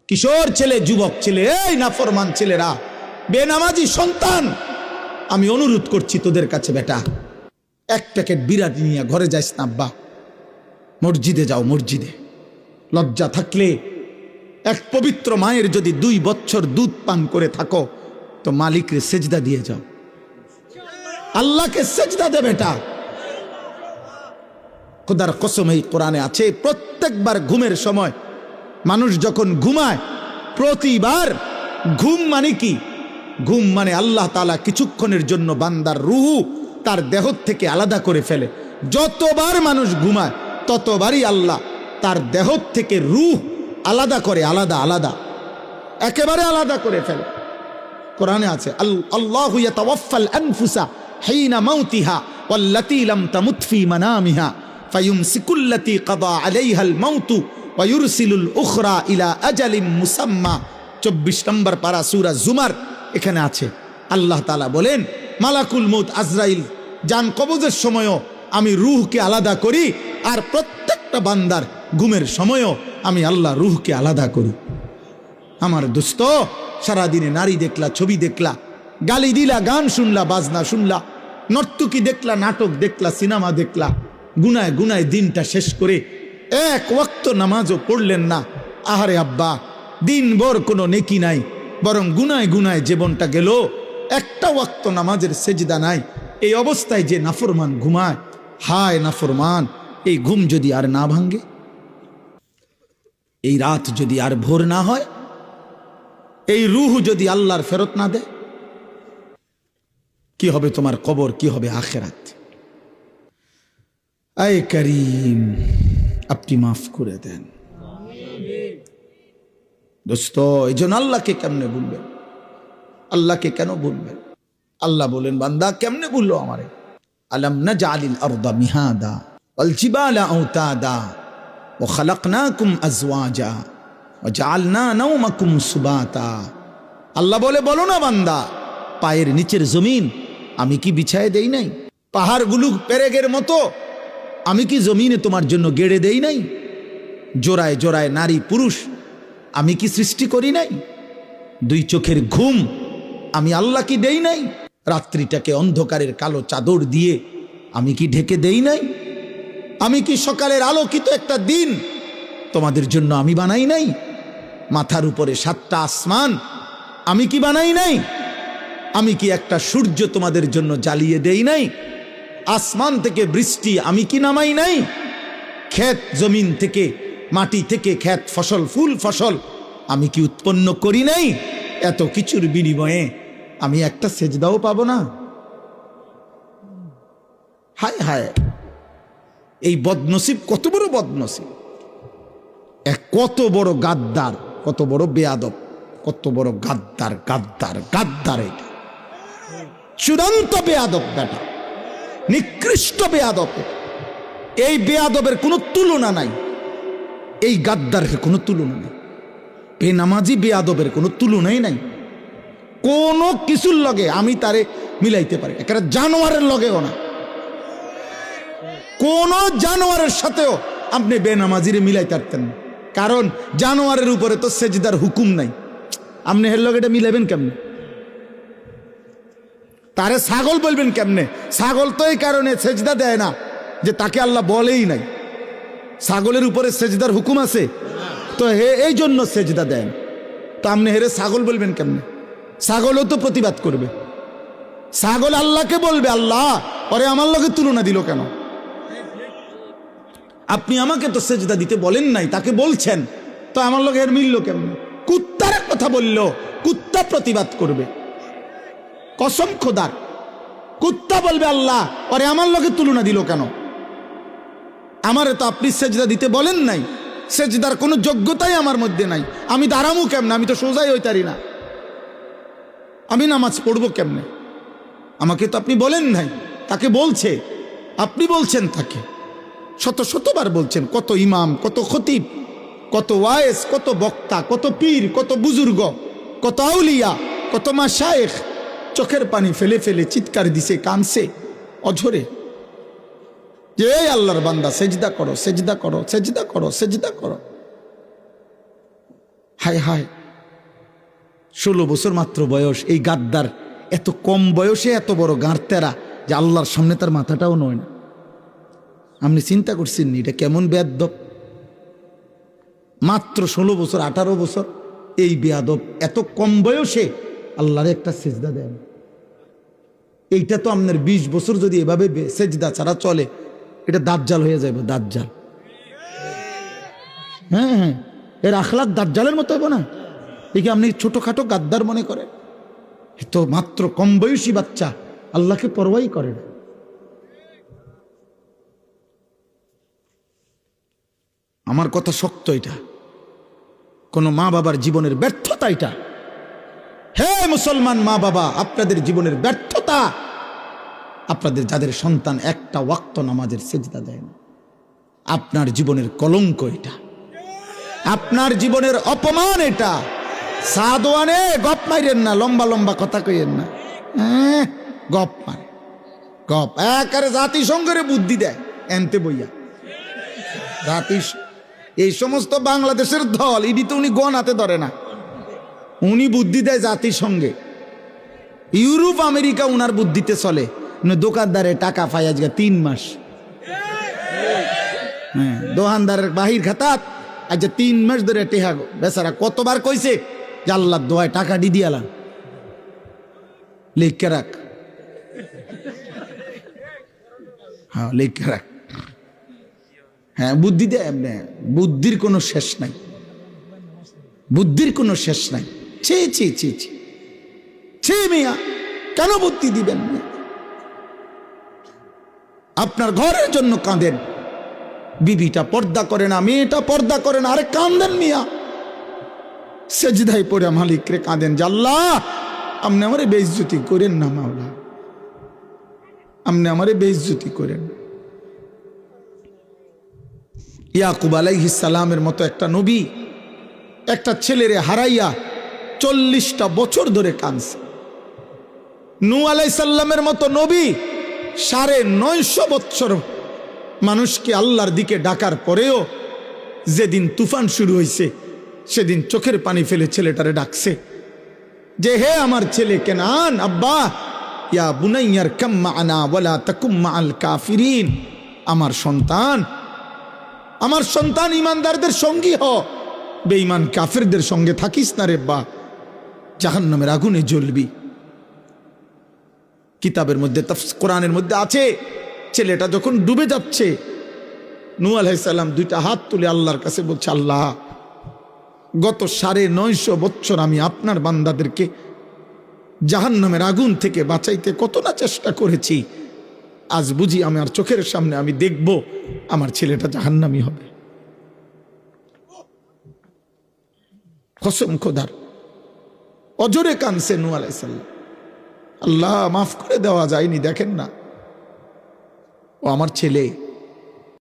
কিশোর ছেলে, যুবক ছেলে, এই নাফরমান ছেলেরা, বেনামাজি সন্তান, আমি অনুরোধ করছি তোদের কাছে, বেটা এক প্যাকেট বিরিয়ানি নিয়ে ঘরে যাইস না আব্বা, মসজিদে যাও। মসজিদে লজ্জা থাকলে এক পবিত্র মায়ের যদি 2 বছর দুধ পান করে থাকো তো মালিকরে সেজদা দিয়ে যাও, আল্লাহকে সেজদা দে বেটা। খোদার কসম এই কোরআনে আছে, প্রত্যেকবার ঘুমের সময় মানুষ যখন ঘুমায়, প্রতিবার ঘুম মানে কি? ঘুম মানে আল্লাহ তাআলা কিছুক্ষণের জন্য বান্দার রূহ তার দেহ থেকে আলাদা করে ফেলে। যতবার মানুষ ঘুমায় ততবারই আল্লাহ তার দেহ থেকে রূহ আলাদা করে, আলাদা আলাদা, একেবারে আলাদা করে ফেলে। কোরআনে আছে, আল্লাহু ইয়াতাওয়াফাল আনফুসা হিনা মাউতিহা ওয়াল্লাতী লাম তামুত ফি মানামিহা ফায়ুমসিকুল্লাতী কাদা আলাইহাল মাউতু ওয়া ইউরসিলুল উখরা ইলা আজালিম মুসাম্মা। 24 নম্বর পারা সূরা জুমার, এখানে আছে আল্লাহ তাআলা বলেন, মালাকুল মউত আজরাইল জান কবজের সময়ও আমি রূহকে আলাদা করি, আর প্রত্যেকটা বান্দার ঘুমের সময়ও আমি আল্লাহ রূহকে আলাদা করি। আমার দোস্ত, সারাদিনে নারী দেখলা, ছবি দেখলা, গালি দিলা, গান শুনলা, বাজনা শুনলা, নর্তকী দেখলা, নাটক দেখলা, সিনেমা দেখলা, গুনায় গুনায় দিনটা শেষ করে এক ওয়াক্ত নামাজও পড়লেন না। আহারে আব্বা, দিনভর কোনো নেকি নাই, বরং গুনায় গুনায় জীবনটা গেল, একটা ওয়াক্ত নামাজের সেজদা নাই। এই অবস্থায় যে নাফরমান ঘুমায়, হায় নাফরমান, এই ঘুম যদি আর না ভাঙ্গে, এই রাত যদি আর ভোর না হয়, এই রূহ যদি আল্লাহর ফেরত না দেয়, কি হবে তোমার কবর, কি হবে আখিরাত? আয় করিম, আপনি মাফ করে দেন দোস্ত। এই জন্য আল্লাহকে কেমনে ভুলবেন? আল্লাহকে কেন ভুলবেন? আল্লাহ বলেন, বান্দা কেমনে ভুললো আমারে? আলাম নাজআলিল আরদা মিহাদা ওয়াল জিবালা আওতাদা ওয়া খালাকনাকুম আজওয়াজা ওয়া জাআলনা নাওমাকুম সুবাতা। আল্লাহ বলে, বলো না বান্দা, পায়ের নিচের জমিন আমি কি বিছায় দেই নাই? পাহাড়গুলো পেরেকের মতো আমি কি জমিনে তোমার জন্য গেড়ে দেই নাই? জোড়ায় জোড়ায় নারী পুরুষ আমি কি সৃষ্টি করি নাই? 2 চোখের ঘুম আমি আল্লাহ কি দেই নাই? রাত্রিটাকে অন্ধকারের কালো চাদর দিয়ে আমি কি ঢেকে দেই নাই? আমি কি সকালের আলোকিত একটা দিন তোমাদের জন্য আমি বানাই নাই? মাথার উপরে 7টা আসমান আমি কি বানাই নাই? আমি কি একটা সূর্য তোমাদের জন্য জ্বালিয়ে দেই নাই? আসমান থেকে বৃষ্টি আমি কি নামাই নাই? ক্ষেত জমিন থেকে, মাটি থেকে ক্ষেত ফসল, ফুল ফসল আমি কি উৎপন্ন করি নাই? এত কিছুর বিনিময়ে আমি একটা সেজদাও পাবো না? হায় হায়, এই বদনসিব কত বড় বদনসিব! কত বড় গাদ্দার, কত বড় বেয়াদব, কত বড় গাদ্দার, গাদ্দার গাদ্দার! এটা চূড়ান্ত বেয়াদব বেটা, নিকৃষ্ট বেয়াদব। এই বেয়াদবের কোনো তুলনা নাই, এই গাদ্দারের কোনো তুলনা নাই, বেনামাজি বেয়াদবের কোনো তুলনাই নাই। কোনো কিছুর লগে আমি তারে মিলাইতে পারি, একটা জানোয়ারের লগেও না। কোন জানোয়ারের সাথেও আপনি বেনামাজিরে মিলাইতে পারতেন না, কারণ জানোয়ারের উপরে তো সেজদার হুকুম নাই। আপনি এর লগে এটা মিলাবেন কেমনে? তারে ছাগল বলবেন কেমনে? ছাগল তো এই কারণে সেজদা দেয় না যে তাকে আল্লাহ বলেই নাই। ছাগলের উপরে সেজদার হুকুম আছে তো এই জন্য সেজদা দেন। তো আপনি হেরে ছাগল বলবেন কেমনে? ছাগলও তো প্রতিবাদ করবে। ছাগল আল্লাহকে বলবে, আল্লাহ পরে আমার লগে তুলনা দিল কেন? আপনি আমাকে তো সেজদা দিতে বলেন নাই, তাকে বলছেন, তো আমার লগে এর মিলল কেমনে? কুত্তার কথা বলল, কুত্তা প্রতিবাদ করবে। কসম খোদার, কুত্তা বলবে আল্লাহ পরে আমার লগে তুলনা দিল কেন? আমারে তো আপনি সেজদা দিতে বলেন নাই, সেজদার কোনো যোগ্যতাই আমার মধ্যে নাই, আমি দাঁড়ামু কেমনে? আমি তো সোজাই হইতারি না, আমি নামাজ পড়বো কেমনে? আমাকে তো আপনি বলেন নাই, তাকে বলছে, আপনি বলছেন তাকে, শত শতবার বলছেন। কত ইমাম, কত খতিব, কত ওয়ায়েস, কত বক্তা, কত পীর, কত বুজুর্গ, কত আউলিয়া, কত মাশায়েখ চোখের পানি ফেলে ফেলে চিৎকার দিছে, কানছে অঝরে যে এই আল্লাহর বান্দা সেজদা করো, সেজদা করো, সেজদা করো, সেজদা করো। হায় হায়, 16 বছর মাত্র বয়স, এই গাদ্দার এত কম বয়সে এত বড় গাঁড়তেরা যে আল্লাহর সামনে তার মাথাটাও নয় না। আপনি চিন্তা করছেন নি এটা কেমন বেয়াদব? মাত্র 16 বছর 18 বছর এই বেয়াদব এত কম বয়সে আল্লাহর একটা সেজদা দেন। এইটা তো আপনার 20 বছর যদি এভাবে সেজদা ছাড়া চলে, এটা দাজ্জাল হয়ে যাবে, দাজ্জাল। হ্যাঁ হ্যাঁ, এর আখলাক দাজ্জালের মতো হবে না? দেখি আপনি ছোটখাটো গাদ্দার মনে করেন, তো মাত্র কম বয়সী বাচ্চা আল্লাহকে পরোয়াই করে না। আমার কথা শক্ত, এটা কোন মা বাবার জীবনের ব্যর্থতা। এটা হে মুসলমান মা বাবা, আপনাদের জীবনের ব্যর্থতা, আপনাদের যাদের সন্তান একটা ওয়াক্ত নামাজের সেজদা দেয় না, আপনার জীবনের কলঙ্ক এটা, আপনার জীবনের অপমান এটা। সাদওয়ানে গপ মাইরেন না, লম্বা লম্বা কথা কইেন না, গপ মারে গপ। একারে জাতিসংঘের বুদ্ধি দেয় এনতে বইয়া। এই সমস্ত বাংলাদেশের দল ইডি তো উনি গণাতে ধরে না, উনি বুদ্ধি দেয় জাতিসংঘে। ইউরোপ আমেরিকা উনার বুদ্ধিতে চলে। দোকানদারে টাকা পাই আজকে 3 মাস, হ্যাঁ দোকানদারের বাহির খাতাত আজ 3 মাস ধরে টেহা। বেচারা কতবার কইছে যে আল্লাহর দোয়ায় টাকা দিয়ালাম, লিখে রাখ, হ্যাঁ লিখে রাখ। হ্যাঁ বুদ্ধি দেয় এমনি, বুদ্ধির কোনো শেষ নাই, বুদ্ধির কোনো শেষ নাই। ছি ছি ছি ছি ছি মিয়া, কেন বুদ্ধি দিবেন? আপনার ঘরের জন্য কাঁদেন, বিবিটা পর্দা করে না, মেয়েটা পর্দা করে না, আরে কাঁদেন মিয়া, সেজদায় পড়ে মালিক রে কাঁদেন যে আল্লাহ আপনি আমারে বেইজ্জতি করেন না, মাওলা আপনি আমারে বেইজ্জতি করেন। ইয়াকুব আলাইহিস সালামের মতো একটা নবী একটা ছেলেরে হারাইয়া 40টা বছর ধরে কাঁদছে। নূহ আলাইহিস সালামের মতো নবী 950 বছর মানুষকে আল্লাহর দিকে ডাকার পরেও যেদিন তুফান শুরু হয়েছে সেদিন চোখের পানি ফেলে ছেলেটারে ডাকছে যে হে আমার ছেলে কেনান, আব্বা ইয়া বুনাইয়ার কাম মা'না ওয়ালা তাকুম মা'আল কাফিরিন, আমার সন্তান ইমানদারদের সঙ্গী হ, বেঈমান কাফেরদের সঙ্গে থাকিস না রে বা, জাহান্নামের আগুনে জ্বলবি। কিতাবের মধ্যে কোরআনের মধ্যে আছে, ছেলেটা যখন ডুবে যাচ্ছে নূহ আলাইহিস সালাম 2টা হাত তুলে আল্লাহর কাছে বলছে, আল্লাহ গত 950 বছর আমি আপনার বান্দাদেরকে জাহান্নামের আগুন থেকে বাঁচাইতে কত না চেষ্টা করেছি, আজ বুঝি আমার চোখের সামনে আমি দেখব আমার ছেলেটা জাহান্নামী হবে। কসম খোদার, অজরে কানছে নূহ আলাইহিস সালাম, আল্লাহ মাফ করে দেওয়া যায়নি, দেখেন না ও আমার ছেলে